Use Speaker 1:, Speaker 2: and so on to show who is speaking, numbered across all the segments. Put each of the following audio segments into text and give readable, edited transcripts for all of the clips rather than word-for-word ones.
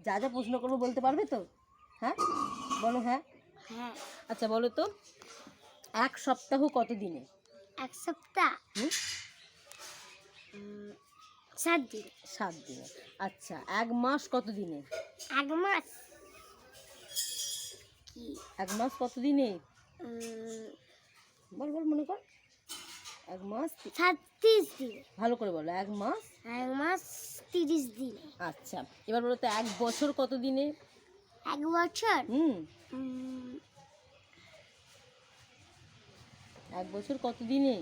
Speaker 1: যা যা প্রশ্ন করবো বলতে পারবে তো? হ্যাঁ বলো। হ্যাঁ
Speaker 2: হ্যাঁ।
Speaker 1: আচ্ছা বলো তো, এক সপ্তাহ কত দিনে?
Speaker 2: এক সপ্তাহ
Speaker 1: হুম
Speaker 2: 7 দিন।
Speaker 1: 7 দিনে। আচ্ছা এক মাস কত দিনে?
Speaker 2: এক মাস কি
Speaker 1: এক মাস কত দিনে?
Speaker 2: উম,
Speaker 1: বল বল মনে কর। এক মাস
Speaker 2: 36 দিন।
Speaker 1: ভালো করে বলো। এক মাস।
Speaker 2: এক মাস 30 দিনে।
Speaker 1: আচ্ছা এবার বলো তো, এক বছর কত দিনে?
Speaker 2: এক বছর
Speaker 1: হুম এক বছর কত দিনে?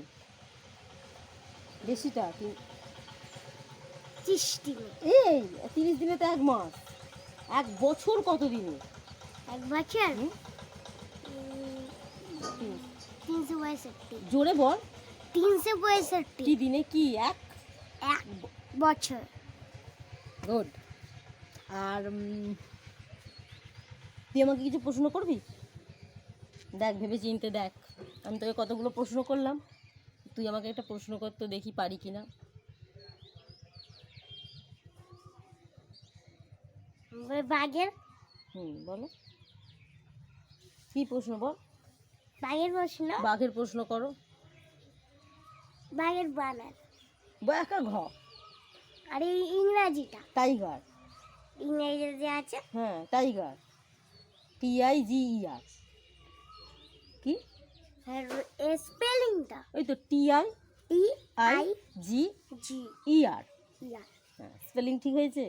Speaker 1: বেশিটা
Speaker 2: 30 দিনে।
Speaker 1: এই 30 দিনে তো এক মাস। এক বছর কত দিনে?
Speaker 2: এক বছর
Speaker 1: হুম?
Speaker 2: 365।
Speaker 1: জোরে বল।
Speaker 2: 365
Speaker 1: কি দিনে কি এক?
Speaker 2: এক বছর।
Speaker 1: গুড। আর তুই আমাকে কিছু প্রশ্ন করবি? দেখ ভেবে চিনতে দেখ, আমি তোকে কতগুলো প্রশ্ন করলাম, তুই আমাকে একটা প্রশ্ন কর তো দেখি পারি কিনা।
Speaker 2: বাঘের
Speaker 1: বলো কি প্রশ্ন বল।
Speaker 2: বাঘের প্রশ্ন।
Speaker 1: বাঘের প্রশ্ন করো।
Speaker 2: বাঘের বানান।
Speaker 1: একা ঘ।
Speaker 2: আর এই ইংরাজিটা।
Speaker 1: টাইগার।
Speaker 2: ইংরেজিতে আছে।
Speaker 1: হ্যাঁ টাইগার, TIGER। কি
Speaker 2: আর স্পেলিংটা
Speaker 1: ওই তো TIGER।
Speaker 2: TIGER।
Speaker 1: হ্যাঁ স্পেলিং ঠিক হয়েছে।